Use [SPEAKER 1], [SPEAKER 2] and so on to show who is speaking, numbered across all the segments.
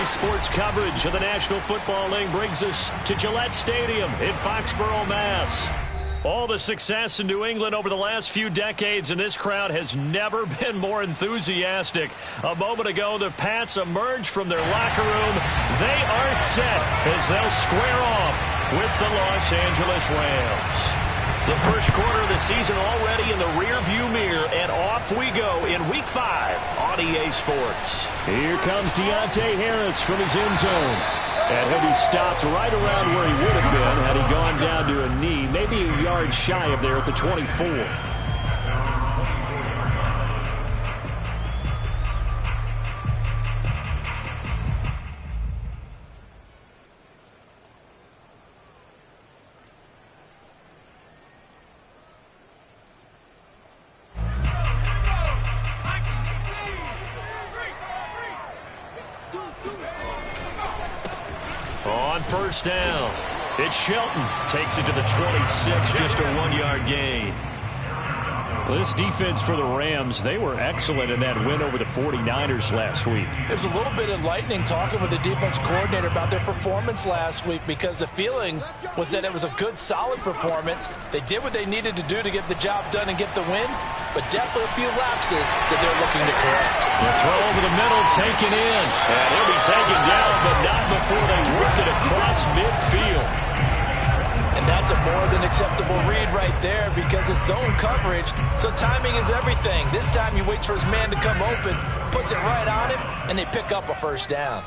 [SPEAKER 1] Sports coverage of the National Football League brings us to Gillette Stadium in Foxborough, Mass. All the success in New England over the last few decades, and this crowd has never been more enthusiastic. A moment ago, the Pats emerged from their locker room. They are set as they'll square off with the Los Angeles Rams. The first quarter of the season already in the rearview mirror, and off we go in Week 5 on EA Sports. Here comes Deontay Harris from his end zone. And he'll be stopped right around where he would have been had he gone down to a knee, maybe a yard shy of there at the 24. On first down, it's Shelton. Takes it to the 26, just a 1-yard gain. This defense for the Rams, they were excellent in that win over the 49ers last week.
[SPEAKER 2] It was a little bit enlightening talking with the defense coordinator about their performance last week, because the feeling was that it was a good, solid performance. They did what they needed to do to get the job done and get the win, but definitely a few lapses that they're looking to correct.
[SPEAKER 1] The throw over the middle, taken in. And he'll be taken down, but not before they work it across midfield.
[SPEAKER 2] And that's a more than acceptable read right there, because it's zone coverage, so timing is everything. This time he waits for his man to come open, puts it right on him, and they pick up a first down.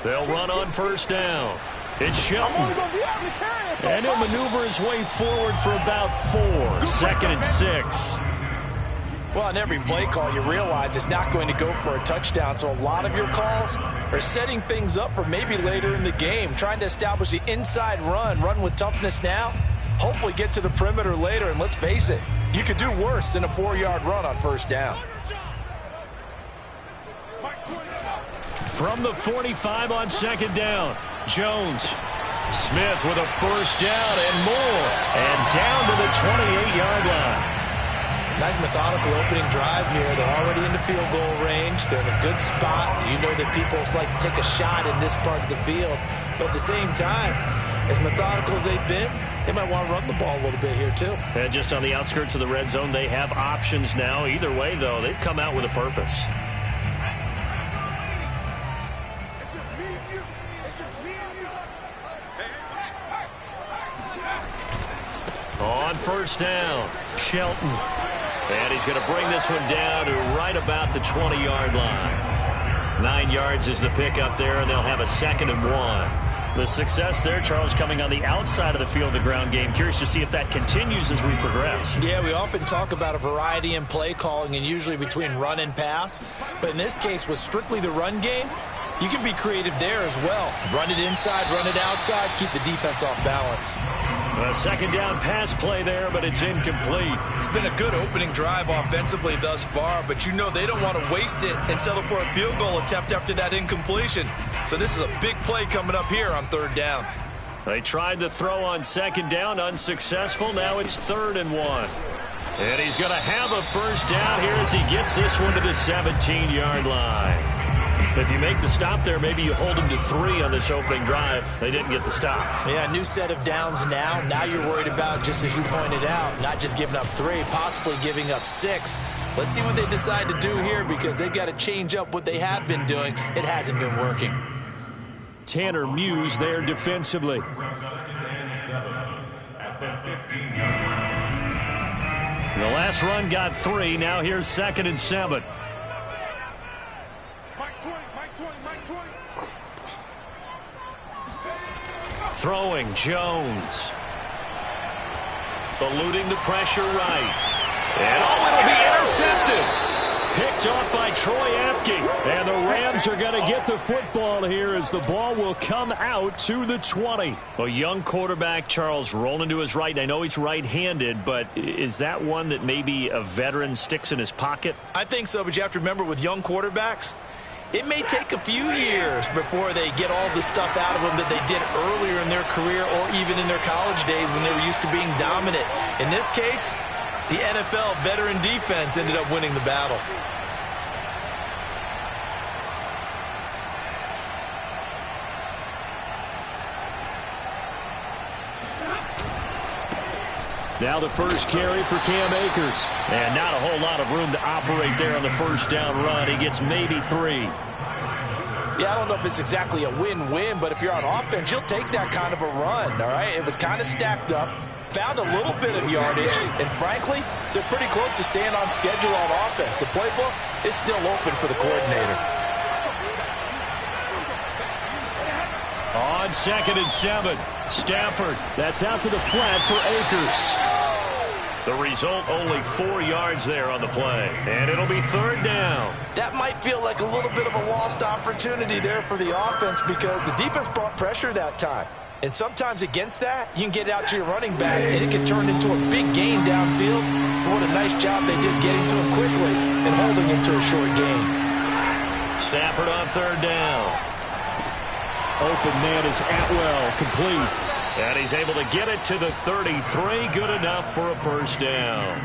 [SPEAKER 1] They'll run on first down. It's Shelton. And he'll maneuver his way forward for about 4. 2nd and 6.
[SPEAKER 2] Well, on every play call, you realize it's not going to go for a touchdown, so a lot of your calls are setting things up for maybe later in the game, trying to establish the inside run with toughness now, hopefully get to the perimeter later, and let's face it, you could do worse than a 4-yard run on first down.
[SPEAKER 1] From the 45 on 2nd down, Jones. Smith with a first down and more, and down to the 28-yard line.
[SPEAKER 2] Nice methodical opening drive here. They're already in the field goal range. They're in a good spot. You know that people like to take a shot in this part of the field. But at the same time, as methodical as they've been, they might want to run the ball a little bit here too.
[SPEAKER 1] And just on the outskirts of the red zone, they have options now. Either way, though, they've come out with a purpose. On first down, Shelton. And he's going to bring this one down to right about the 20-yard line. 9 yards is the pickup there, and they'll have a 2nd and 1. The success there, Charles, coming on the outside of the field, the ground game. Curious to see if that continues as we progress.
[SPEAKER 2] Yeah, we often talk about a variety in play calling and usually between run and pass. But in this case, with strictly the run game, you can be creative there as well. Run it inside, run it outside, keep the defense off balance.
[SPEAKER 1] A 2nd down pass play there, but it's incomplete.
[SPEAKER 2] It's been a good opening drive offensively thus far, but you know they don't want to waste it and settle for a field goal attempt after that incompletion. So this is a big play coming up here on 3rd down.
[SPEAKER 1] They tried the throw on 2nd down, unsuccessful. Now it's 3rd and 1. And he's going to have a first down here as he gets this one to the 17-yard line. If you make the stop there, maybe you hold them to 3 on this opening drive. They didn't get the stop.
[SPEAKER 2] Yeah, new set of downs now. Now you're worried about, just as you pointed out, not just giving up 3, possibly giving up 6. Let's see what they decide to do here, because they've got to change up what they have been doing. It hasn't been working.
[SPEAKER 1] Tanner Muse there defensively. The last run got 3. Now here's 2nd and 7. Throwing, Jones. Eluding the pressure right. And it'll be intercepted. Picked off by Troy Apke. And the Rams are going to get the football here as the ball will come out to the 20. A young quarterback, Charles, rolling to his right. I know he's right-handed, but is that one that maybe a veteran sticks in his pocket?
[SPEAKER 2] I think so, but you have to remember with young quarterbacks, it may take a few years before they get all the stuff out of them that they did earlier in their career or even in their college days when they were used to being dominant. In this case, the NFL veteran defense ended up winning the battle.
[SPEAKER 1] Now the first carry for Cam Akers. And not a whole lot of room to operate there on the first down run. He gets maybe 3.
[SPEAKER 2] Yeah, I don't know if it's exactly a win-win, but if you're on offense, you'll take that kind of a run, all right? It was kind of stacked up, found a little bit of yardage, and frankly, they're pretty close to staying on schedule on offense. The playbook is still open for the coordinator.
[SPEAKER 1] On 2nd and 7, Stafford. That's out to the flat for Akers. The result, only 4 yards there on the play. And it'll be 3rd down.
[SPEAKER 2] That might feel like a little bit of a lost opportunity there for the offense because the defense brought pressure that time. And sometimes against that, you can get out to your running back, and it can turn into a big gain downfield. So what a nice job they did getting to him quickly and holding him to a short gain.
[SPEAKER 1] Stafford on 3rd down. Open man is Atwell, complete. And he's able to get it to the 33. Good enough for a 1st down.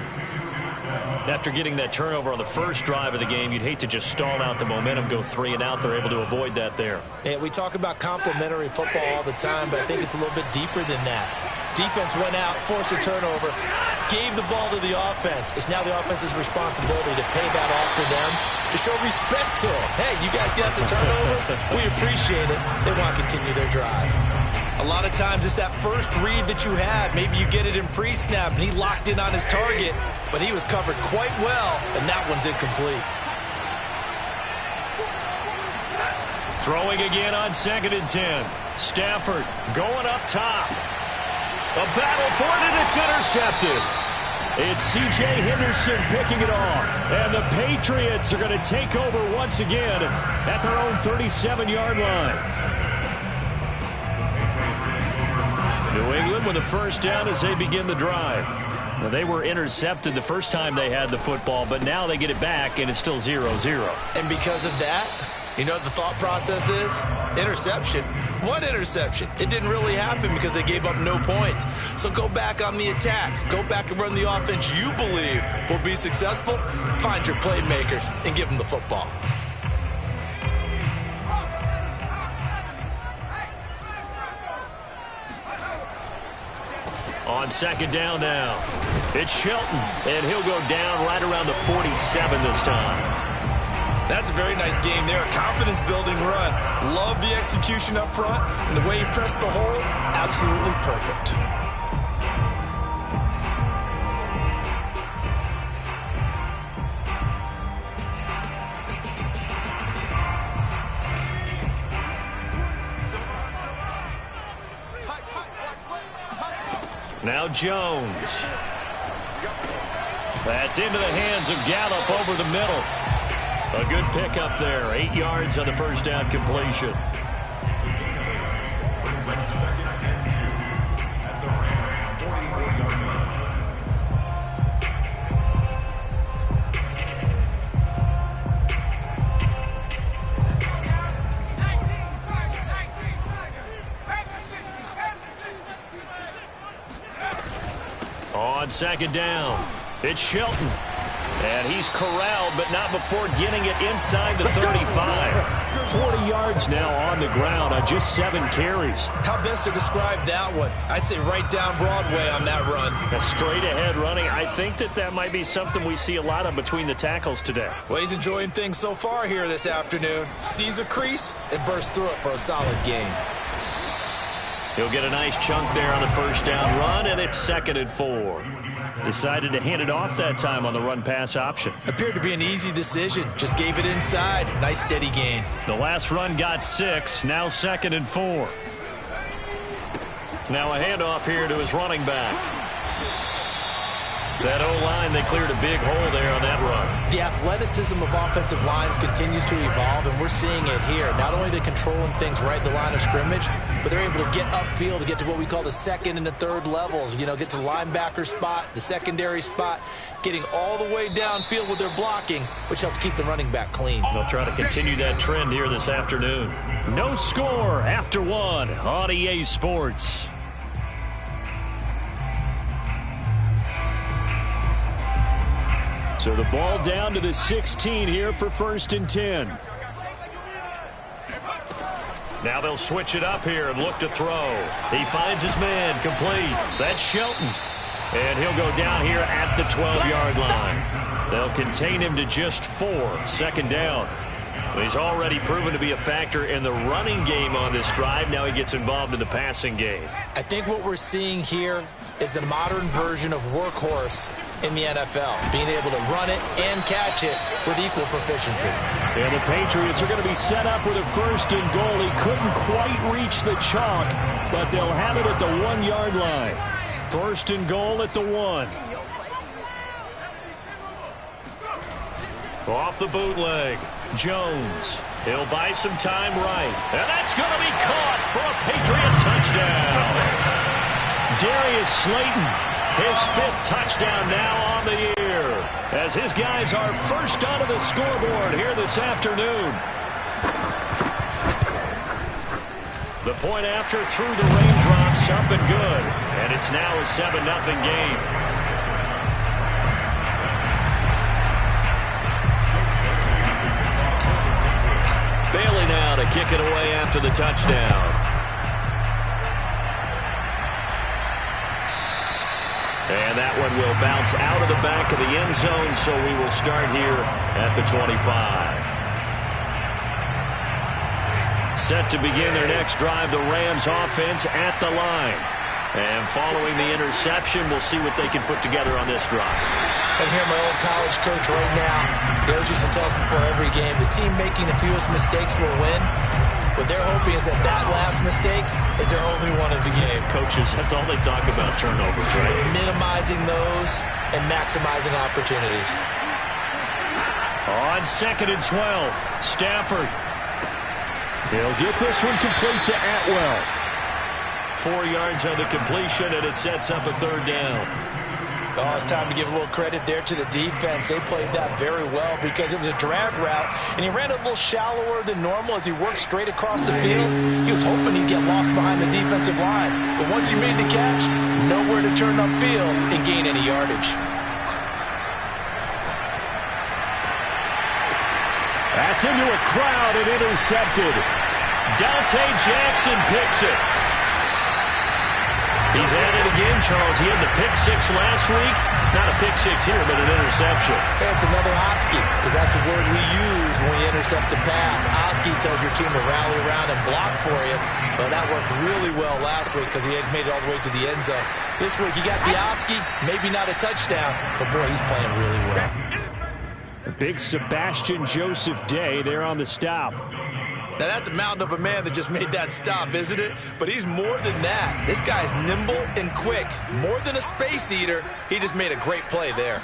[SPEAKER 1] After getting that turnover on the first drive of the game, you'd hate to just stall out the momentum, go 3 and out. They're able to avoid that there.
[SPEAKER 2] Yeah, we talk about complementary football all the time, but I think it's a little bit deeper than that. Defense went out, forced a turnover, gave the ball to the offense. It's now the offense's responsibility to pay that off for them, to show respect to them. Hey, you guys got some turnover? We appreciate it. They want to continue their drive. A lot of times it's that first read that you have. Maybe you get it in pre-snap, and he locked in on his target, but he was covered quite well, and that one's incomplete.
[SPEAKER 1] Throwing again on 2nd and 10. Stafford going up top. A battle for it, and it's intercepted. It's C.J. Henderson picking it off. And the Patriots are going to take over once again at their own 37-yard line. New England with a 1st down as they begin the drive. Now, they were intercepted the first time they had the football, but now they get it back, and it's still 0-0.
[SPEAKER 2] And because of that, you know what the thought process is? Interception. What interception? It didn't really happen because they gave up no points. So go back on the attack. Go back and run the offense you believe will be successful. Find your playmakers and give them the football.
[SPEAKER 1] On 2nd down now, it's Shelton, and he'll go down right around the 47 this time.
[SPEAKER 2] That's a very nice game there, a confidence-building run. Love the execution up front, and the way he pressed the hole, absolutely perfect.
[SPEAKER 1] Now Jones. That's into the hands of Gallup over the middle. A good pickup there. 8 yards on the first down completion. On 2nd down, it's Shelton. And he's corralled, but not before getting it inside the 35. 40 yards now on the ground on just 7 carries.
[SPEAKER 2] How best to describe that one? I'd say right down Broadway on that run.
[SPEAKER 1] A straight-ahead running. I think that might be something we see a lot of between the tackles today.
[SPEAKER 2] Well, he's enjoying things so far here this afternoon. Sees a crease and bursts through it for a solid gain.
[SPEAKER 1] He'll get a nice chunk there on the first down run, and it's 2nd and 4. Decided to hand it off that time on the run-pass option.
[SPEAKER 2] Appeared to be an easy decision. Just gave it inside. Nice steady gain.
[SPEAKER 1] The last run got 6. Now 2nd and 4. Now a handoff here to his running back. That O-line, they cleared a big hole there on that run.
[SPEAKER 2] The athleticism of offensive lines continues to evolve, and we're seeing it here. Not only are they controlling things right at the line of scrimmage, but they're able to get upfield to get to what we call the 2nd and the 3rd levels. You know, get to the linebacker spot, the secondary spot, getting all the way downfield with their blocking, which helps keep the running back clean.
[SPEAKER 1] They'll try to continue that trend here this afternoon. No score after 1 on EA Sports. So the ball down to the 16 here for 1st and 10. Now they'll switch it up here and look to throw. He finds his man complete. That's Shelton. And he'll go down here at the 12-yard line. They'll contain him to just 4. Second down. He's already proven to be a factor in the running game on this drive. Now he gets involved in the passing game.
[SPEAKER 2] I think what we're seeing here is the modern version of workhorse in the NFL, being able to run it and catch it with equal proficiency.
[SPEAKER 1] And the Patriots are going to be set up with a 1st and goal. He couldn't quite reach the chalk, but they'll have it at the 1-yard line. 1st and goal at the 1. Off the bootleg. Jones. He'll buy some time right. And that's going to be caught for a Patriot touchdown. Darius Slayton, his 5th touchdown now on the year, as his guys are first onto the scoreboard here this afternoon. The point after through the raindrops, up and good. And it's now a 7-0 game. Bailey now to kick it away after the touchdown. And that one will bounce out of the back of the end zone, so we will start here at the 25. Set to begin their next drive, the Rams offense at the line. And following the interception, we'll see what they can put together on this drive.
[SPEAKER 2] I hear my old college coach right now. He always used to tell us before every game, the team making the fewest mistakes will win. What they're hoping is that that last mistake is their only one of the game.
[SPEAKER 1] Coaches, that's all they talk about, turnovers, right?
[SPEAKER 2] Minimizing those and maximizing opportunities.
[SPEAKER 1] On 2nd and 12, Stafford. He'll get this one complete to Atwell. 4 yards on the completion, and it sets up a 3rd down.
[SPEAKER 2] Oh, it's time to give a little credit there to the defense. They played that very well because it was a drag route, and he ran a little shallower than normal as he worked straight across the field. He was hoping he'd get lost behind the defensive line, but once he made the catch, nowhere to turn upfield and gain any yardage.
[SPEAKER 1] That's into a crowd and intercepted. Dante Jackson picks it. He's at it again, Charles. He had the pick 6 last week. Not a pick 6 here, but an interception.
[SPEAKER 2] Hey, it's another Oski, because that's the word we use when we intercept the pass. Oski tells your team to rally around and block for you. But that worked really well last week because he had made it all the way to the end zone. This week, he got the Oski, maybe not a touchdown, but boy, he's playing really well.
[SPEAKER 1] A big Sebastian Joseph Day there on the stop.
[SPEAKER 2] Now, that's a mountain of a man that just made that stop, isn't it? But he's more than that. This guy's nimble and quick. More than a space eater, he just made a great play there.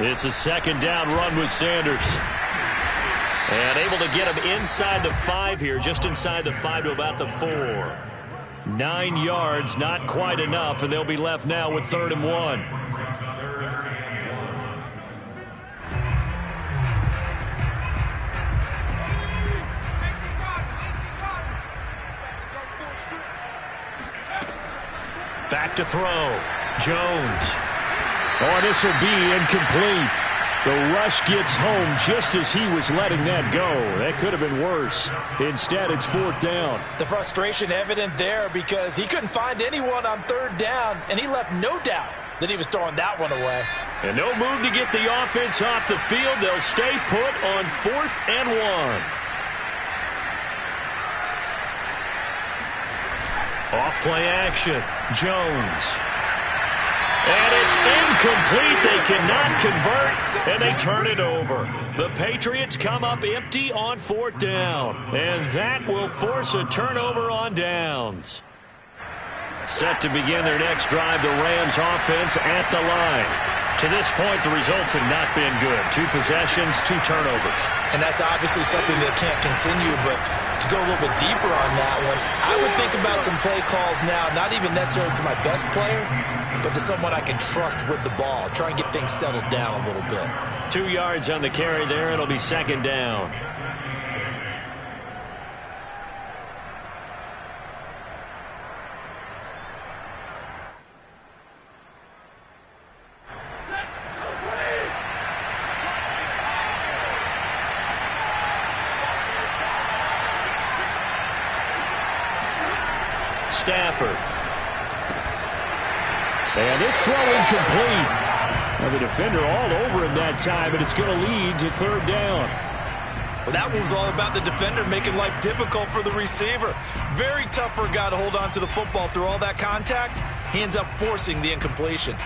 [SPEAKER 1] It's a 2nd down run with Sanders. And able to get him inside the 5 here, just inside the 5 to about the 4. 9 yards, not quite enough, and they'll be left now with 3rd and 1. Back to throw. Jones. Oh, this will be incomplete. The rush gets home just as he was letting that go. That could have been worse. Instead, it's 4th down.
[SPEAKER 2] The frustration evident there because he couldn't find anyone on 3rd down, and he left no doubt that he was throwing that one away.
[SPEAKER 1] And no move to get the offense off the field. They'll stay put on 4th and 1. Off play action. Jones. And it's incomplete. They cannot convert, and they turn it over. The Patriots come up empty on 4th down, and that will force a turnover on downs. Set to begin their next drive, the Rams offense at the line. To this point, the results have not been good. 2 possessions, 2 turnovers.
[SPEAKER 2] And that's obviously something that can't continue, but to go a little bit deeper on that one, I would think about some play calls now, not even necessarily to my best player, but to someone I can trust with the ball. Try and get things settled down a little bit.
[SPEAKER 1] 2 yards on the carry there. It'll be 2nd down. Stafford. And this throw incomplete. Well, the defender all over him that time, and it's going to lead to third down.
[SPEAKER 2] Well, that one was all about the defender making life difficult for the receiver. Very tough for a guy to hold on to the football through all that contact. He ends up forcing the incompletion.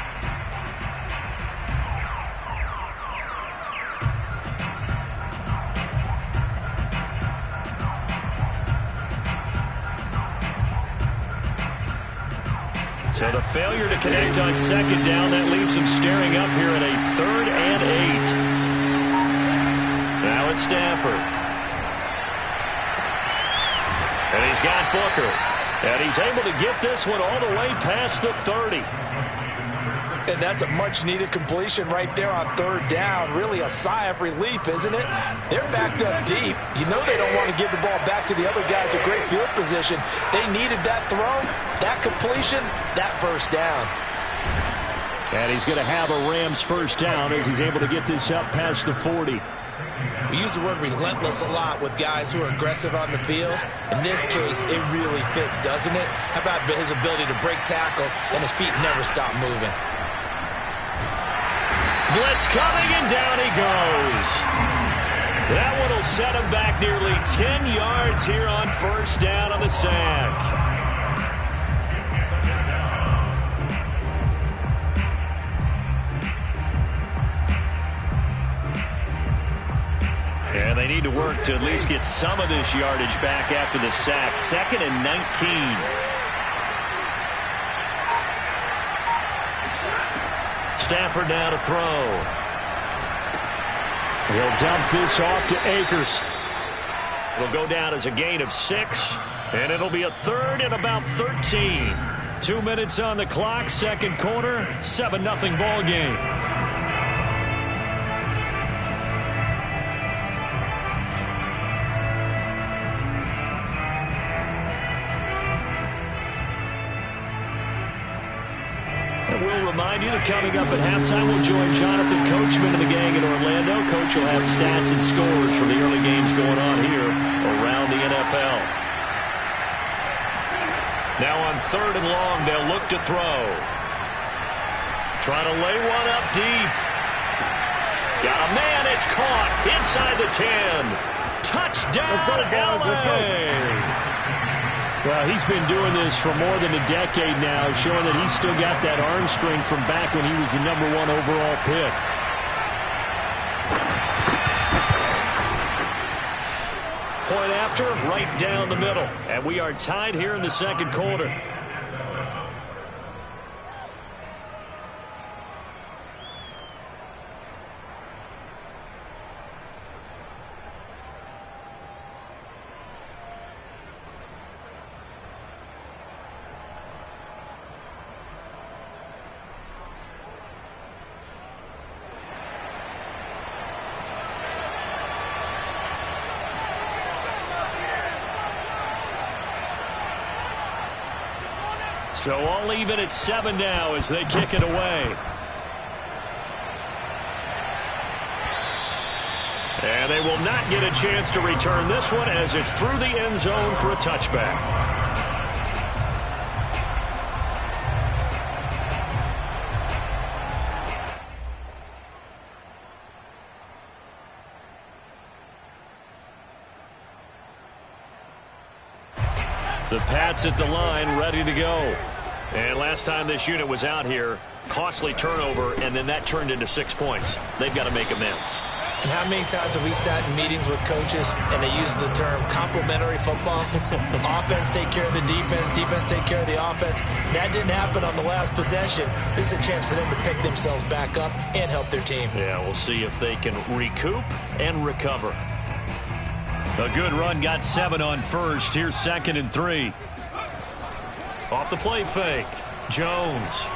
[SPEAKER 1] So the failure to connect on second down, that leaves him staring up here at a 3rd and 8. Now it's Stafford. And he's got Booker. And he's able to get this one all the way past the 30.
[SPEAKER 2] And that's a much-needed completion right there on 3rd down. Really a sigh of relief, isn't it? They're backed up deep. You know they don't want to give the ball back to the other guys in great field position. They needed that throw, that completion, that first down.
[SPEAKER 1] And he's going to have a Rams first down as he's able to get this up past the 40.
[SPEAKER 2] We use the word relentless a lot with guys who are aggressive on the field. In this case, it really fits, doesn't it? How about his ability to break tackles and his feet never stop moving?
[SPEAKER 1] Blitz coming, and down he goes. That one will set him back nearly 10 yards here on first down on the sack. And they need to work to at least get some of this yardage back after the sack. 2nd and 19. Stafford now to throw. He'll dump this off to Akers. It'll go down as a gain of 6, and it'll be a 3rd and about 13. 2 minutes on the clock, second quarter, 7-0 ball game. We'll remind you that coming up at halftime, we'll join Jonathan Coachman and the gang in Orlando. Coach will have stats and scores from the early games going on here around the NFL. Now on 3rd and long, they'll look to throw. Trying to lay one up deep. Got a man, it's caught inside the 10. Touchdown, LA! Well, he's been doing this for more than a decade now, showing that he's still got that arm strength from back when he was the #1 overall pick. Point after, right down the middle. And we are tied here in the second quarter. So all even at 7 now as they kick it away. And they will not get a chance to return this one as it's through the end zone for a touchback. The Pats at the line, ready to go. And last time this unit was out here, costly turnover, and then that turned into 6 points. They've got to make amends.
[SPEAKER 2] And how many times have we sat in meetings with coaches and they use the term complementary football? Offense take care of the defense, defense take care of the offense. That didn't happen on the last possession. This is a chance for them to pick themselves back up and help their team.
[SPEAKER 1] Yeah, we'll see if they can recoup and recover. A good run, got 7 on first. Here's 2nd and 3. Off the play fake, Jones.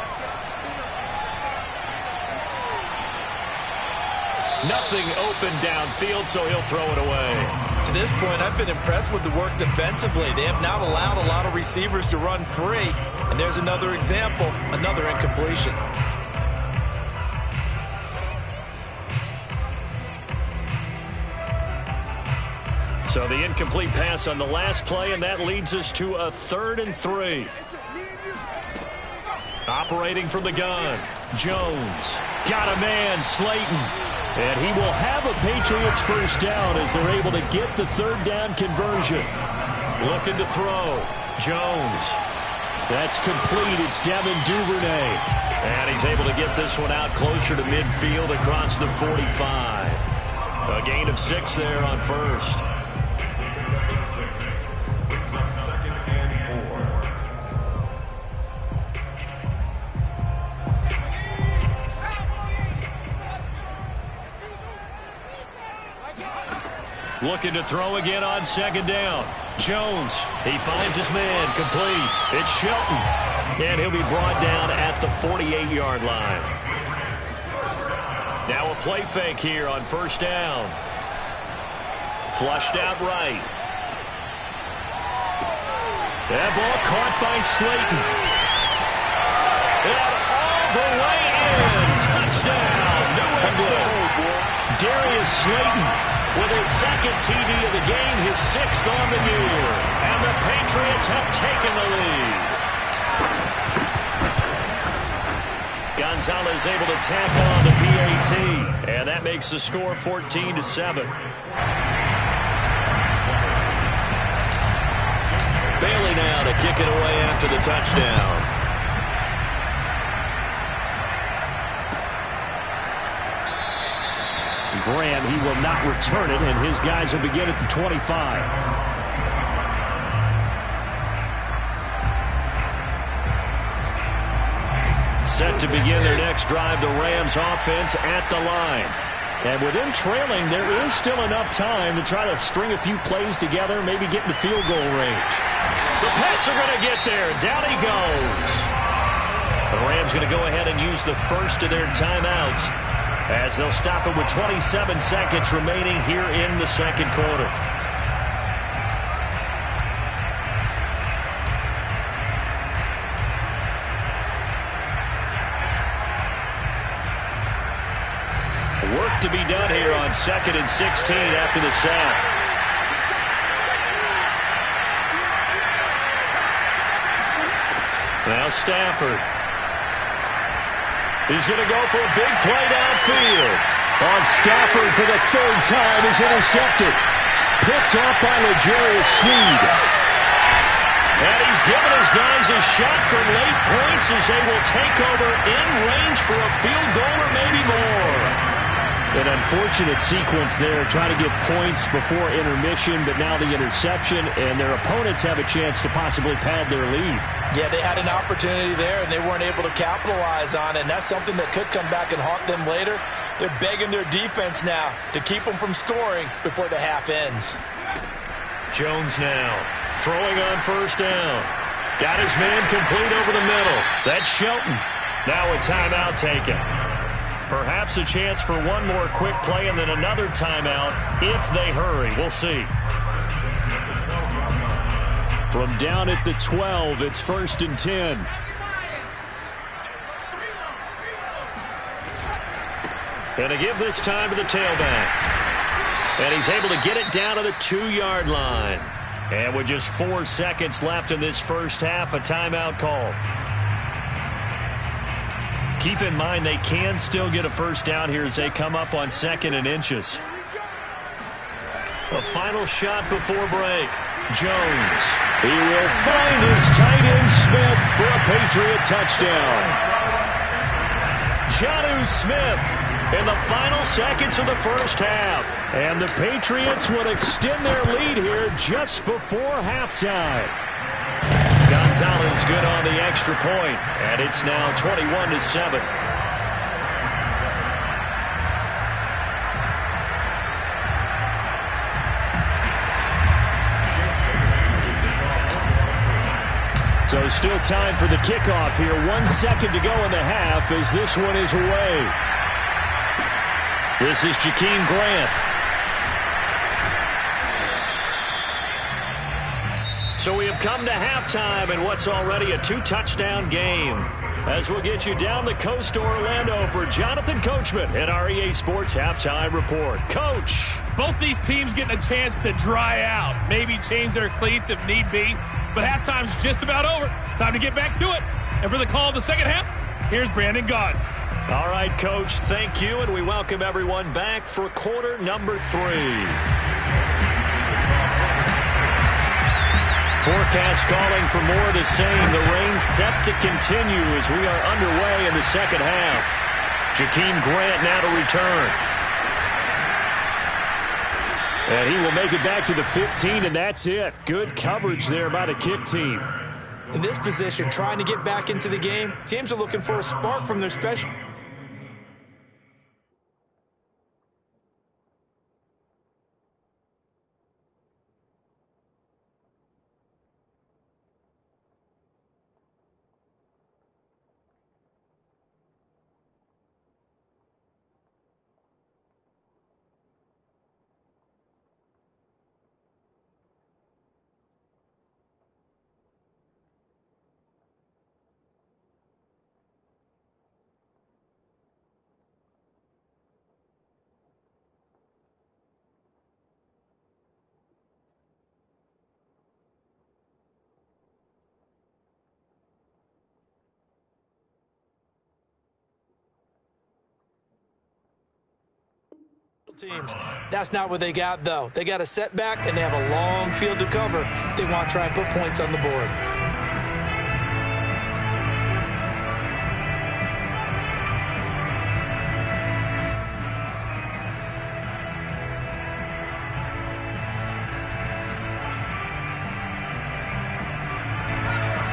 [SPEAKER 1] Nothing open downfield, so he'll throw it away.
[SPEAKER 2] To this point, I've been impressed with the work defensively. They have not allowed a lot of receivers to run free. And there's another example, another incompletion.
[SPEAKER 1] So the incomplete pass on the last play, and that leads us to a 3rd and 3. Operating from the gun, Jones. Got a man, Slayton. And he will have a Patriots first down as they're able to get the third down conversion. Looking to throw, Jones. That's complete. It's Devin Duvernay. And he's able to get this one out closer to midfield across the 45. A gain of 6 there on first. Looking to throw again on second down. Jones, he finds his man, complete. It's Shelton. And he'll be brought down at the 48-yard line. Now a play fake here on first down. Flushed out right. That ball caught by Slayton. And all the way in. Touchdown, New England. Darius Slayton with his second TD of the game, his 6th on the year. And the Patriots have taken the lead. Gonzalez able to tack on the PAT. And that makes the score 14-7. Bailey now to kick it away after the touchdown. Graham, he will not return it, and his guys will begin at the 25. Set to begin their next drive, the Rams offense at the line. And with them trailing, there is still enough time to try to string a few plays together, maybe get in the field goal range. The Pats are going to get there. Down he goes. The Rams going to go ahead and use the first of their timeouts, as they'll stop it with 27 seconds remaining here in the second quarter. Work to be done here on 2nd and 16 after the sack. Now Stafford. He's going to go for a big play downfield. On Stafford for the 3rd time is intercepted. Picked off by L'Jarius Sneed. And he's given his guys a shot from late points as they will take over in range for a field goal or maybe more. An unfortunate sequence there, trying to get points before intermission, but now the interception, and their opponents have a chance to possibly pad their lead.
[SPEAKER 2] Yeah, they had an opportunity there, and they weren't able to capitalize on it, and that's something that could come back and haunt them later. They're begging their defense now to keep them from scoring before the half ends.
[SPEAKER 1] Jones now, throwing on first down. Got his man complete over the middle. That's Shelton. Now a timeout taken. Perhaps a chance for one more quick play and then another timeout if they hurry. We'll see. From down at the 12, it's 1st and 10. And to give this time to the tailback. And he's able to get it down to the 2-yard line. And with just 4 seconds left in this first half, a timeout call. Keep in mind they can still get a first down here as they come up on 2nd and inches. A final shot before break. Jones. He will find his tight end Smith for a Patriot touchdown. Jonnu Smith in the final seconds of the first half. And the Patriots would extend their lead here just before halftime. Gonzalez good on the extra point, and it's now 21-7. So still time for the kickoff here. 1 second to go in the half as this one is away. This is Jakeem Grant. So we have come to halftime in what's already a 2-touchdown game. As we'll get you down the coast to Orlando for Jonathan Coachman at our EA Sports Halftime Report. Coach.
[SPEAKER 3] Both these teams getting a chance to dry out, maybe change their cleats if need be. But halftime's just about over. Time to get back to it. And for the call of the second half, here's Brandon Gaudin.
[SPEAKER 1] All right, Coach, thank you, and we welcome everyone back for quarter number 3. Forecast calling for more of the same. The rain set to continue as we are underway in the second half. Jakeem Grant now to return. And he will make it back to the 15, and that's it. Good coverage there by the kick team.
[SPEAKER 2] In this position, trying to get back into the game, teams are looking for a spark from their special. Teams. That's not what they got, though. They got a setback, and they have a long field to cover if they want to try and put points on the board.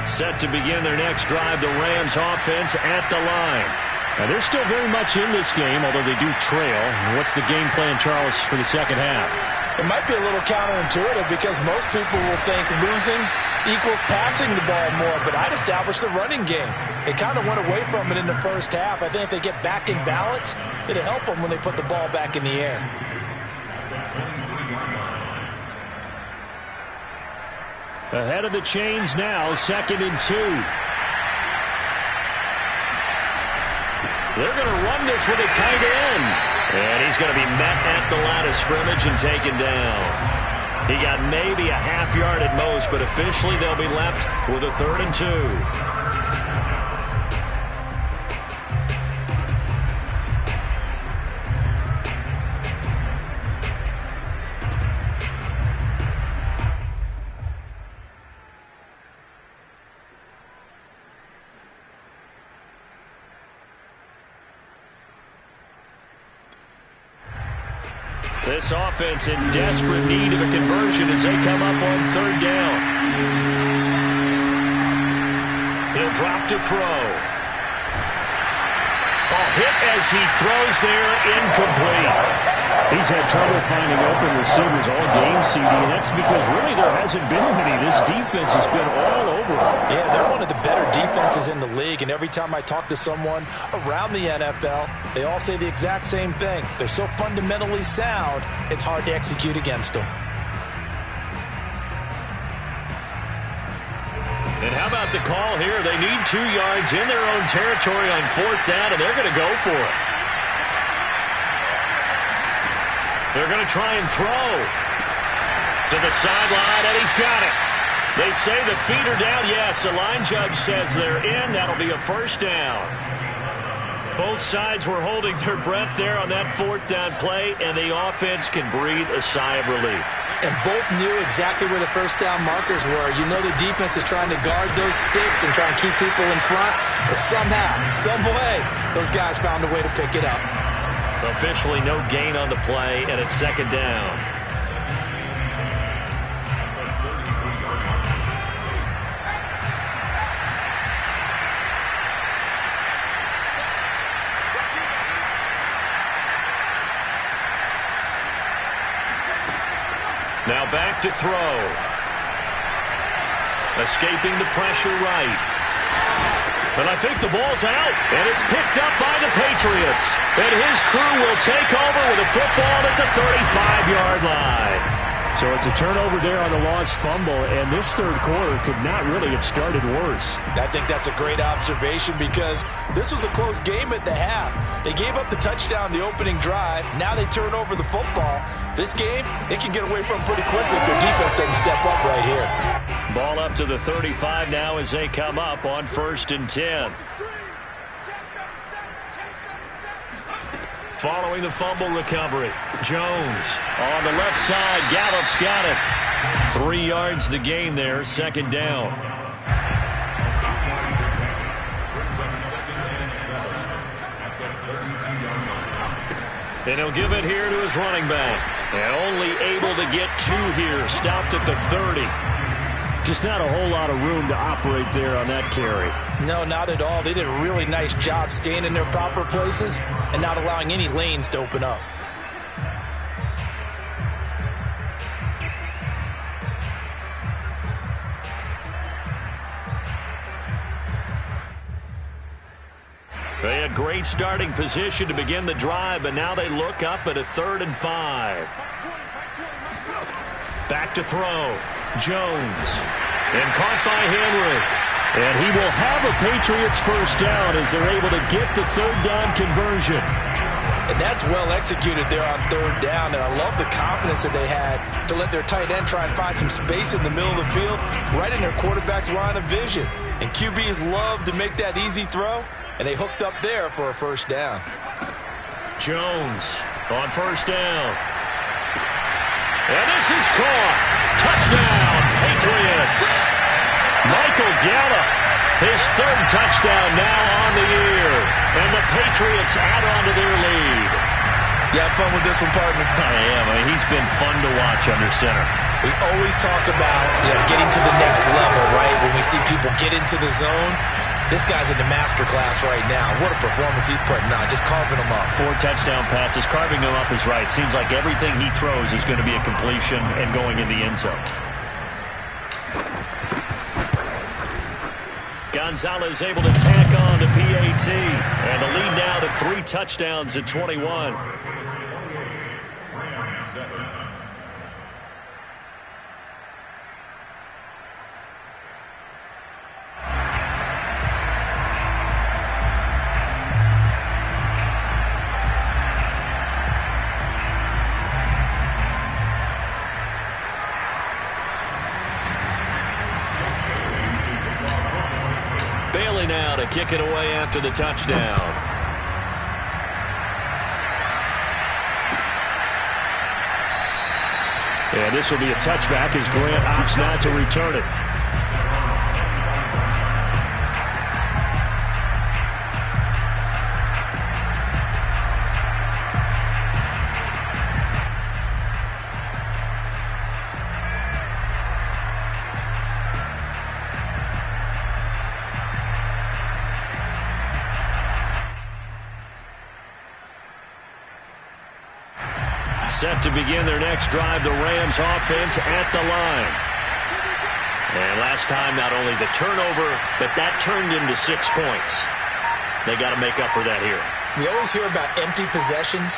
[SPEAKER 1] Set to begin their next drive, the Rams offense at the line. Now, they're still very much in this game, although they do trail. What's the game plan, Charles, for the second half?
[SPEAKER 2] It might be a little counterintuitive because most people will think losing equals passing the ball more, but I'd establish the running game. They kind of went away from it in the first half. I think if they get back in balance, it'll help them when they put the ball back in the air.
[SPEAKER 1] Ahead of the chains now, 2nd and 2. They're going to run this with a tight end. And he's going to be met at the line of scrimmage and taken down. He got maybe a half yard at most, but officially they'll be left with a 3rd and 2. This offense in desperate need of a conversion as they come up on 3rd down. He'll drop to throw. Ball hit as he throws there, incomplete. He's had trouble finding open receivers all game, CD, and that's because really there hasn't been many. This defense has been all over him.
[SPEAKER 2] Yeah, they're one of the better defenses in the league, and every time I talk to someone around the NFL, they all say the exact same thing. They're so fundamentally sound, it's hard to execute against them.
[SPEAKER 1] And how about the call here? They need 2 yards in their own territory on 4th down, and they're going to go for it. They're going to try and throw to the sideline, and he's got it. They say the feet are down. Yes, the line judge says they're in. That'll be a 1st down. Both sides were holding their breath there on that 4th down play, and the offense can breathe a sigh of relief.
[SPEAKER 2] And both knew exactly where the 1st down markers were. You know the defense is trying to guard those sticks and try and keep people in front, but somehow, some way, those guys found a way to pick it up.
[SPEAKER 1] Officially no gain on the play, and it's 2nd down. Now back to throw. Escaping the pressure right. But I think the ball's out, and it's picked up by the Patriots. And his crew will take over with a football at the 35-yard line. So it's a turnover there on the lost fumble, and this 3rd quarter could not really have started worse.
[SPEAKER 2] I think that's a great observation because this was a close game at the half. They gave up the touchdown the opening drive. Now they turn over the football. This game, they can get away from pretty quickly if their defense doesn't step up right here.
[SPEAKER 1] Ball up to the 35 now as they come up on 1st and 10. Following the fumble recovery, Jones on the left side. Gallup's got it. 3 yards the gain there, 2nd down. And he'll give it here to his running back. And only able to get 2 here. Stopped at the 30. Just not a whole lot of room to operate there on that carry.
[SPEAKER 2] No, not at all. They did a really nice job staying in their proper places and not allowing any lanes to open up.
[SPEAKER 1] They had great starting position to begin the drive, but now they look up at a 3rd and 5. Back to throw. Jones. And caught by Henry. And he will have a Patriots 1st down as they're able to get the 3rd down conversion.
[SPEAKER 2] And that's well executed there on 3rd down, and I love the confidence that they had to let their tight end try and find some space in the middle of the field, right in their quarterback's line of vision. And QBs love to make that easy throw, and they hooked up there for a 1st down.
[SPEAKER 1] Jones on 1st down. And this is caught. Touchdown, Patriots. Michael Gallup, his 3rd touchdown now on the year. And the Patriots add on to their lead.
[SPEAKER 2] You have fun with this one, partner?
[SPEAKER 1] I am. He's been fun to watch under center.
[SPEAKER 2] We always talk about getting to the next level, right? When we see people get into the zone, this guy's in the master class right now. What a performance he's putting on, just carving them up.
[SPEAKER 1] 4 touchdown passes. Carving them up is right. Seems like everything he throws is going to be a completion and going in the end zone. Gonzalez able to tack on to PAT. And the lead now to 3 touchdowns at 21. Bailey now to kick it away after the touchdown. And this will be a touchback as Grant opts not to return it. Set to begin their next drive, the Rams offense at the line. And last time, not only the turnover, but that turned into 6 points. They got to make up for that here.
[SPEAKER 2] We always hear about empty possessions,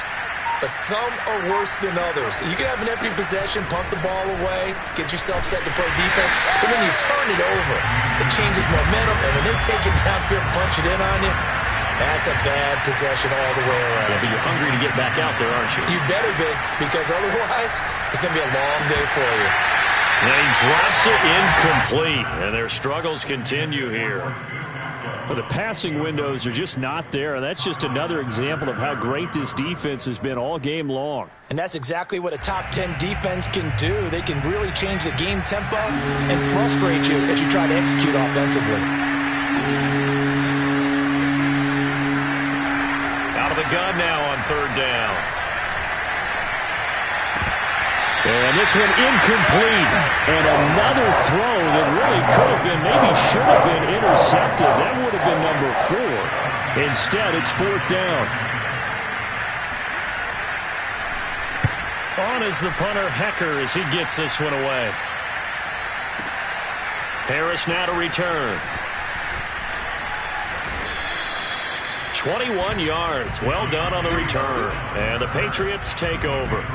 [SPEAKER 2] but some are worse than others. You can have an empty possession, punt the ball away, get yourself set to play defense, but when you turn it over, it changes momentum, and when they take it downfield and punch it in on you, that's a bad possession all the way around.
[SPEAKER 1] Yeah, but you're hungry to get back out there, aren't you?
[SPEAKER 2] You better be, because otherwise it's going to be a long day for you.
[SPEAKER 1] And he drops it incomplete, and their struggles continue here.
[SPEAKER 4] Well, the passing windows are just not there, and that's just another example of how great this defense has been all game long.
[SPEAKER 2] And that's exactly what a top 10 defense can do. They can really change the game tempo and frustrate you as you try to execute offensively.
[SPEAKER 1] Out of the gun now on 3rd down.
[SPEAKER 4] And this one incomplete. And another throw that really could have been, maybe should have been intercepted. That would have been number 4. Instead, it's 4th down.
[SPEAKER 1] On is the punter, Hecker, as he gets this one away. Harris now to return. 21 yards. Well done on the return. And the Patriots take over.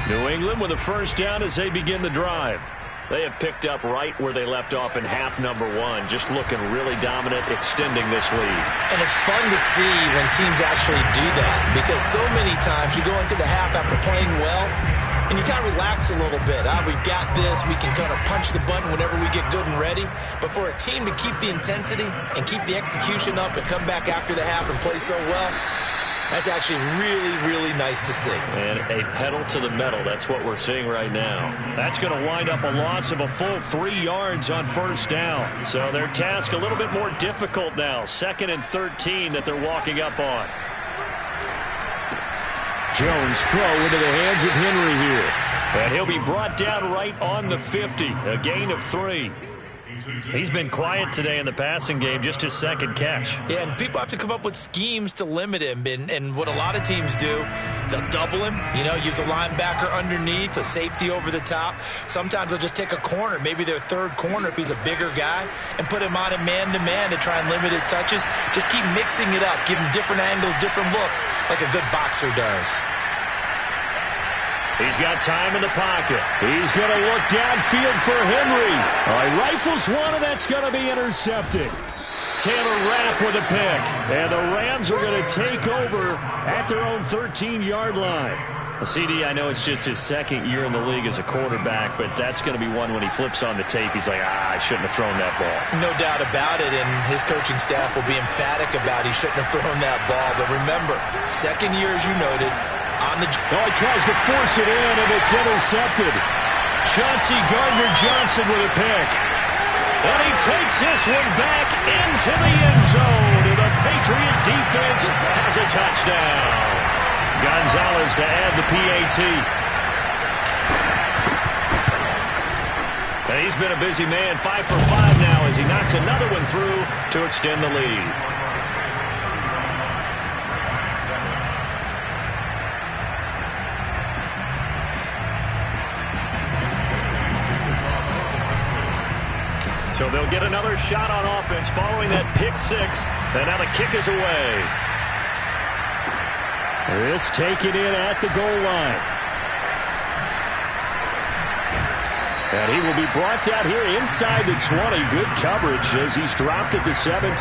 [SPEAKER 1] New England with a 1st down as they begin the drive. They have picked up right where they left off in half number one, just looking really dominant, extending this lead.
[SPEAKER 2] And it's fun to see when teams actually do that, because so many times you go into the half after playing well, and you kind of relax a little bit. We've got this. We can kind of punch the button whenever we get good and ready. But for a team to keep the intensity and keep the execution up and come back after the half and play so well, that's actually really, really nice to see.
[SPEAKER 1] And a pedal to the metal. That's what we're seeing right now. That's going to wind up a loss of a full 3 yards on first down. So their task a little bit more difficult now. 2nd and 13 that they're walking up on.
[SPEAKER 4] Jones throw into the hands of Henry here.
[SPEAKER 1] And he'll be brought down right on the 50. A gain of 3. He's been quiet today in the passing game, just his 2nd catch.
[SPEAKER 2] Yeah, and people have to come up with schemes to limit him. And what a lot of teams do, they'll double him, use a linebacker underneath, a safety over the top. Sometimes they'll just take a corner, maybe their 3rd corner if he's a bigger guy, and put him on a man-to-man to try and limit his touches. Just keep mixing it up, give him different angles, different looks, like a good boxer does.
[SPEAKER 1] He's got time in the pocket.
[SPEAKER 4] He's going to look downfield for Henry. Rifles one, and that's going to be intercepted.
[SPEAKER 1] Taylor Rapp with a pick.
[SPEAKER 4] And the Rams are going to take over at their own 13-yard line.
[SPEAKER 1] CD, I know it's just his 2nd year in the league as a quarterback, but that's going to be one when he flips on the tape, he's like, I shouldn't have thrown that ball.
[SPEAKER 2] No doubt about it, and his coaching staff will be emphatic about he shouldn't have thrown that ball. But remember, 2nd year, as you noted, on the...
[SPEAKER 4] Oh, he tries to force it in, and it's intercepted.
[SPEAKER 1] Chauncey Gardner-Johnson with a pick. And he takes this one back into the end zone. And the Patriot defense has a touchdown. Gonzalez to add the PAT. And he's been a busy man, 5 for 5 now as he knocks another one through to extend the lead. So they'll get another shot on offense following that pick 6. And now the kick is away.
[SPEAKER 4] This taken in at the goal line. And he will be brought down here inside the 20. Good coverage as he's dropped at the 17.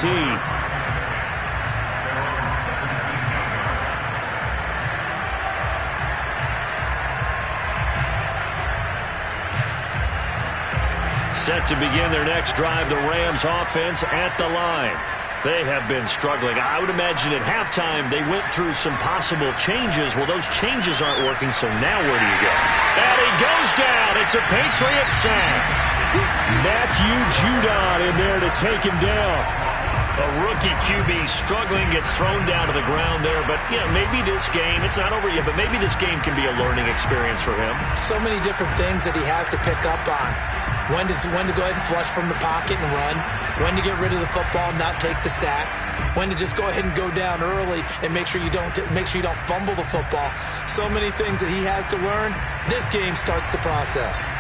[SPEAKER 1] Set to begin their next drive, the Rams offense at the line. They have been struggling. I would imagine at halftime they went through some possible changes. Well, those changes aren't working, so now where do you go? And he goes down. It's a Patriot sack.
[SPEAKER 4] Matthew Judon in there to take him down.
[SPEAKER 1] A rookie QB struggling, gets thrown down to the ground there. But, maybe this game, it's not over yet, but maybe this game can be a learning experience for him.
[SPEAKER 2] So many different things that he has to pick up on. When to go ahead and flush from the pocket and run. When to get rid of the football and not take the sack. When to just go ahead and go down early and make sure you don't fumble the football. So many things that he has to learn. This game starts the process.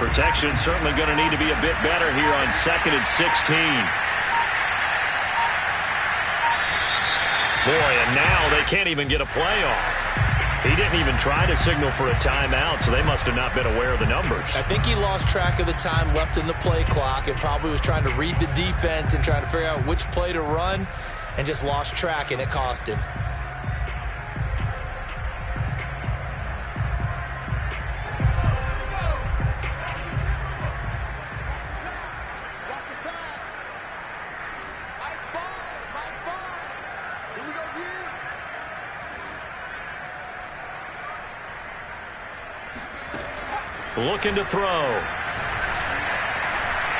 [SPEAKER 1] Protection certainly going to need to be a bit better here on 2nd and 16. Boy, and now they can't even get a play off. He didn't even try to signal for a timeout, so they must have not been aware of the numbers.
[SPEAKER 2] I think he lost track of the time left in the play clock and probably was trying to read the defense and trying to figure out which play to run and just lost track, and it cost him.
[SPEAKER 1] Looking to throw.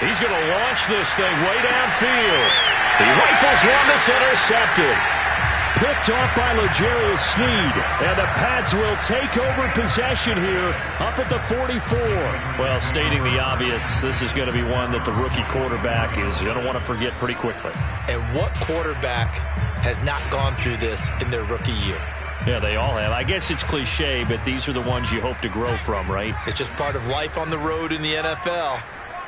[SPEAKER 1] He's going to launch this thing way downfield. He rifles one that's intercepted.
[SPEAKER 4] Picked off by L'Jarius Sneed. And the Pats will take over possession here up at the 44.
[SPEAKER 1] Well, stating the obvious, this is going to be one that the rookie quarterback is going to want to forget pretty quickly.
[SPEAKER 2] And what quarterback has not gone through this in their rookie year?
[SPEAKER 1] Yeah, they all have. I guess it's cliche, but these are the ones you hope to grow from, right?
[SPEAKER 2] It's just part of life on the road in the NFL.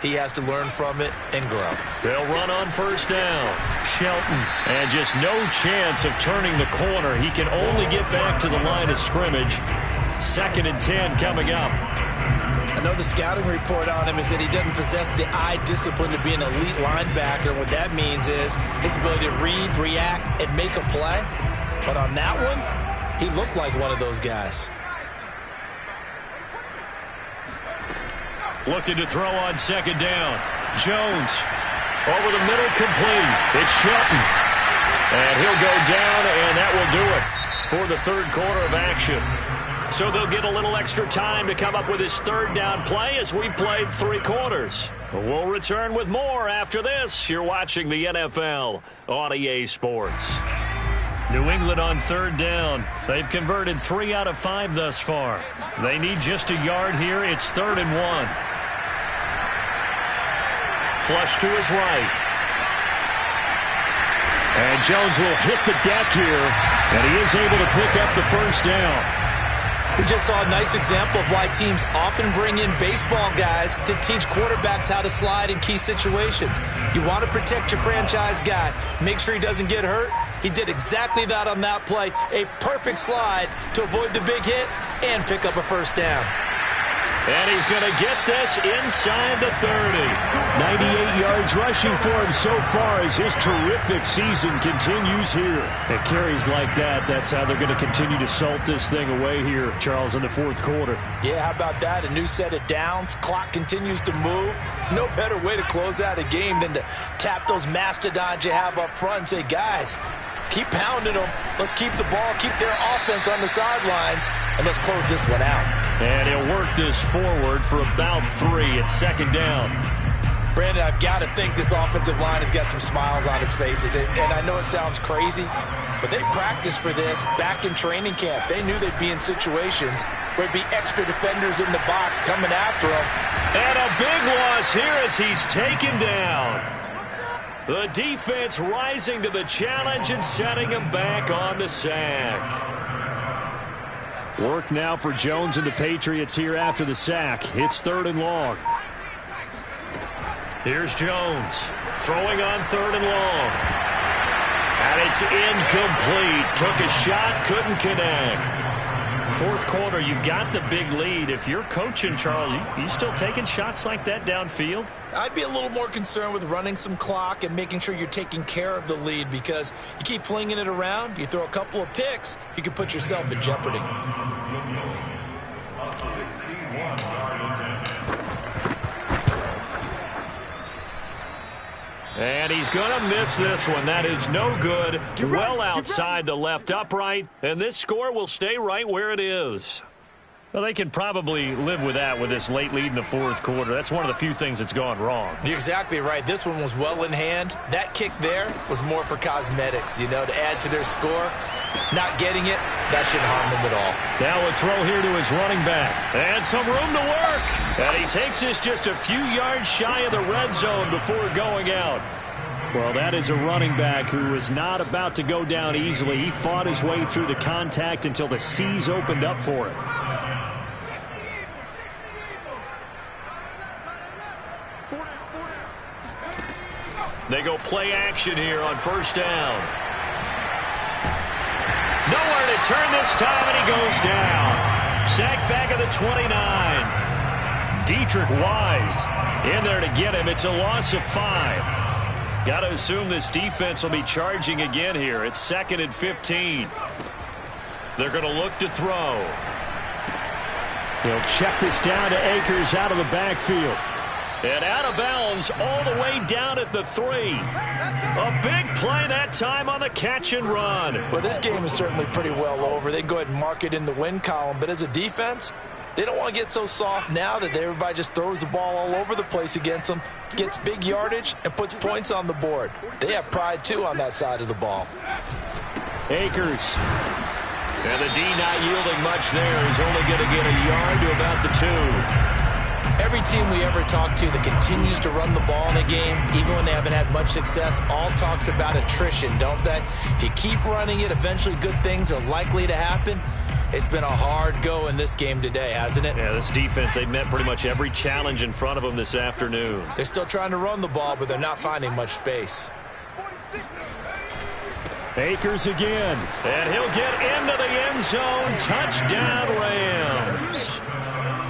[SPEAKER 2] He has to learn from it and grow.
[SPEAKER 1] They'll run on first down. Shelton. And just no chance of turning the corner. He can only get back to the line of scrimmage. 2nd and 10 coming up.
[SPEAKER 2] I know the scouting report on him is that he doesn't possess the eye discipline to be an elite linebacker. And what that means is his ability to read, react, and make a play. But on that one, he looked like one of those guys.
[SPEAKER 1] Looking to throw on 2nd down. Jones. Over the middle, complete. It's Shelton. And he'll go down, and that will do it for the 3rd quarter of action. So they'll get a little extra time to come up with his 3rd down play as we've played 3 quarters. We'll return with more after this. You're watching the NFL on EA Sports. New England on 3rd down. They've converted 3 out of 5 thus far. They need just a yard here. It's 3rd and 1. Flush to his right.
[SPEAKER 4] And Jones will hit the deck here, and he is able to pick up the 1st down.
[SPEAKER 2] We just saw a nice example of why teams often bring in baseball guys to teach quarterbacks how to slide in key situations. You want to protect your franchise guy. Make sure he doesn't get hurt. He did exactly that on that play. A perfect slide to avoid the big hit and pick up a 1st down.
[SPEAKER 1] And he's going to get this inside the 30.
[SPEAKER 4] 98 yards rushing for him so far as his terrific season continues here. And carries like that, that's how they're going to continue to salt this thing away here, Charles, in the 4th quarter.
[SPEAKER 2] Yeah, how about that? A new set of downs. Clock continues to move. No better way to close out a game than to tap those mastodons you have up front and say, guys, keep pounding them. Let's keep the ball, keep their offense on the sidelines, and let's close this one out.
[SPEAKER 1] And he'll work this forward for about 3 at 2nd down.
[SPEAKER 2] Brandon, I've got to think this offensive line has got some smiles on its faces. And I know it sounds crazy, but they practiced for this back in training camp. They knew they'd be in situations where there'd be extra defenders in the box coming after them.
[SPEAKER 1] And a big loss here as he's taken down. The defense rising to the challenge and setting him back on the sack.
[SPEAKER 4] Work now for Jones and the Patriots here after the sack. It's 3rd and long.
[SPEAKER 1] Here's Jones throwing on 3rd and long. And it's incomplete. Took a shot, couldn't connect. 4th quarter, you've got the big lead. If you're coaching, Charles, you still taking shots like that downfield?
[SPEAKER 2] I'd be a little more concerned with running some clock and making sure you're taking care of the lead, because you keep flinging it around, you throw a couple of picks, you can put yourself in jeopardy.
[SPEAKER 1] And he's going to miss this one. That is no good. Well outside the left upright. And this score will stay right where it is. Well, they can probably live with that with this late lead in the 4th quarter. That's one of the few things that's gone wrong.
[SPEAKER 2] You're exactly right. This one was well in hand. That kick there was more for cosmetics, to add to their score. Not getting it, that shouldn't harm them at all.
[SPEAKER 1] Now a throw here to his running back. And some room to work. And he takes this just a few yards shy of the red zone before going out.
[SPEAKER 4] Well, that is a running back who is not about to go down easily. He fought his way through the contact until the C's opened up for him.
[SPEAKER 1] They go play action here on 1st down. Nowhere to turn this time, and he goes down. Sacked back at the 29. Deatrich Wise in there to get him. It's a loss of 5. Got to assume this defense will be charging again here. It's 2nd and 15. They're going to look to throw.
[SPEAKER 4] He'll check this down to Akers out of the backfield.
[SPEAKER 1] And out of bounds all the way down at the 3. A big play that time on the catch and run.
[SPEAKER 2] Well, this game is certainly pretty well over. They can go ahead and mark it in the win column. But as a defense, they don't want to get so soft now that everybody just throws the ball all over the place against them, gets big yardage, and puts points on the board. They have pride, too, on that side of the ball.
[SPEAKER 4] Akers.
[SPEAKER 1] And the D not yielding much there. He's only going to get a yard to about the 2.
[SPEAKER 2] Every team we ever talk to that continues to run the ball in a game, even when they haven't had much success, all talks about attrition, don't they? If you keep running it, eventually good things are likely to happen. It's been a hard go in this game today, hasn't it?
[SPEAKER 1] Yeah, this defense, they've met pretty much every challenge in front of them this afternoon.
[SPEAKER 2] They're still trying to run the ball, but they're not finding much space.
[SPEAKER 4] Akers again.
[SPEAKER 1] And he'll get into the end zone. Touchdown, Rams.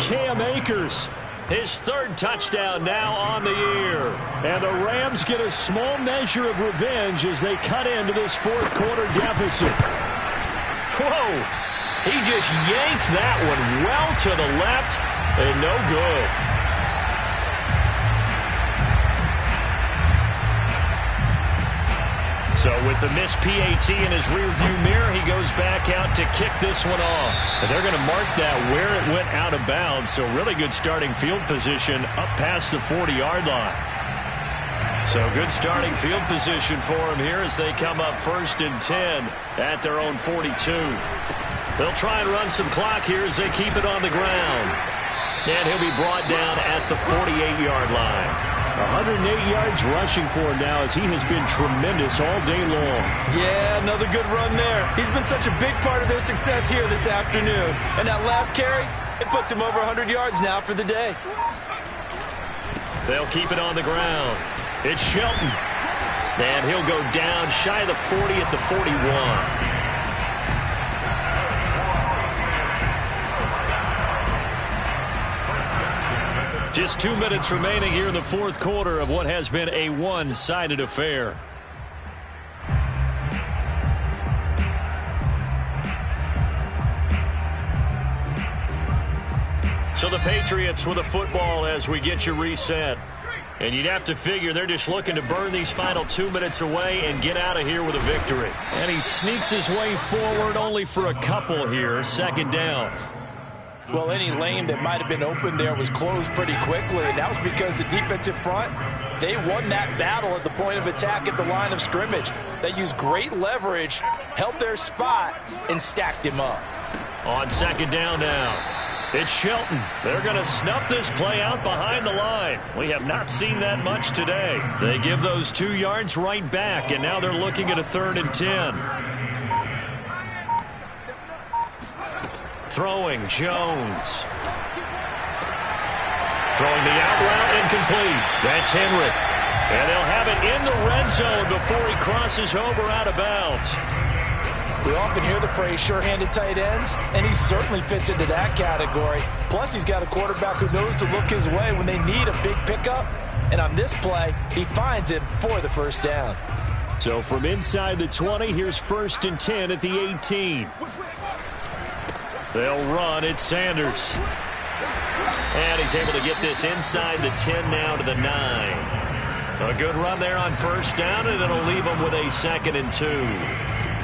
[SPEAKER 4] Cam Akers.
[SPEAKER 1] His third touchdown now on the year.
[SPEAKER 4] And the Rams get a small measure of revenge as they cut into this fourth quarter deficit.
[SPEAKER 1] Whoa. He just yanked that one well to the left and no good. So with the missed PAT in his rearview mirror, he goes back out to kick this one off. And they're going to mark that where it went out of bounds. So really good starting field position up past the 40-yard line. So good starting field position for him here as they come up 1st and 10 at their own 42. They'll try and run some clock here as they keep it on the ground. And he'll be brought down at the 48-yard line.
[SPEAKER 4] 108 yards rushing for him now as he has been tremendous all day long.
[SPEAKER 2] Yeah, another good run there. He's been such a big part of their success here this afternoon. And that last carry, it puts him over 100 yards now for the day.
[SPEAKER 1] They'll keep it on the ground. It's Shelton. And he'll go down shy of the 40 at the 41. Just 2 minutes remaining here in the fourth quarter of what has been a one-sided affair. So the Patriots with the football as we get you reset. And you'd have to figure they're just looking to burn these final 2 minutes away and get out of here with a victory. And he sneaks his way forward only for a couple here. 2nd down.
[SPEAKER 2] Well, any lane that might have been open there was closed pretty quickly, and that was because the defensive front, they won that battle at the point of attack at the line of scrimmage. They used great leverage, held their spot, and stacked him up.
[SPEAKER 1] On 2nd down now, it's Shelton. They're going to snuff this play out behind the line. We have not seen that much today. They give those 2 yards right back, and now they're looking at a 3rd and 10. Throwing, Jones. Throwing the out route, incomplete. That's Henry. And they'll have it in the red zone before he crosses over out of bounds.
[SPEAKER 2] We often hear the phrase sure-handed tight ends, and he certainly fits into that category. Plus, he's got a quarterback who knows to look his way when they need a big pickup. And on this play, he finds it for the 1st down.
[SPEAKER 4] So from inside the 20, here's 1st and 10 at the 18.
[SPEAKER 1] They'll run. It's Sanders. And he's able to get this inside the 10 now to the 9. A good run there on 1st down, and it'll leave them with a 2nd and 2.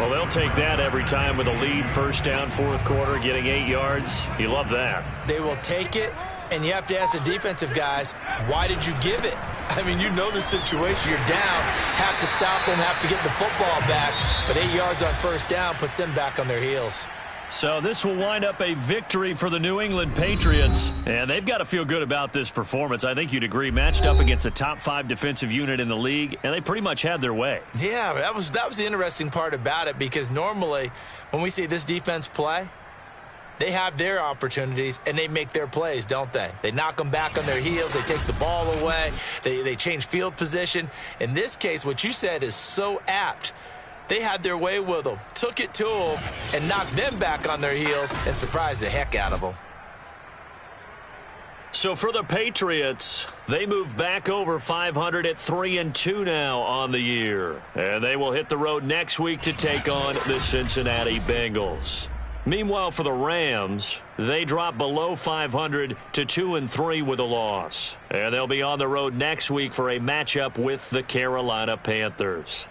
[SPEAKER 1] Well, they'll take that every time with a lead. 1st down, 4th quarter, getting 8 yards. You love that.
[SPEAKER 2] They will take it, and you have to ask the defensive guys, why did you give it? I mean, you know the situation. You're down, have to stop them, have to get the football back. But 8 yards on 1st down puts them back on their heels.
[SPEAKER 1] So this will wind up a victory for the New England Patriots. And they've got to feel good about this performance. I think you'd agree. Matched up against a top 5 defensive unit in the league, and they pretty much had their way.
[SPEAKER 2] Yeah, that was the interesting part about it, because normally when we see this defense play, they have their opportunities and they make their plays, don't they? They knock them back on their heels. They take the ball away. They change field position. In this case, what you said is so apt. They had their way with them, took it to them, and knocked them back on their heels and surprised the heck out of them.
[SPEAKER 1] So for the Patriots, they move back over 500 at 3-2 now on the year. And they will hit the road next week to take on the Cincinnati Bengals. Meanwhile, for the Rams, they drop below 500 to 2-3 with a loss. And they'll be on the road next week for a matchup with the Carolina Panthers.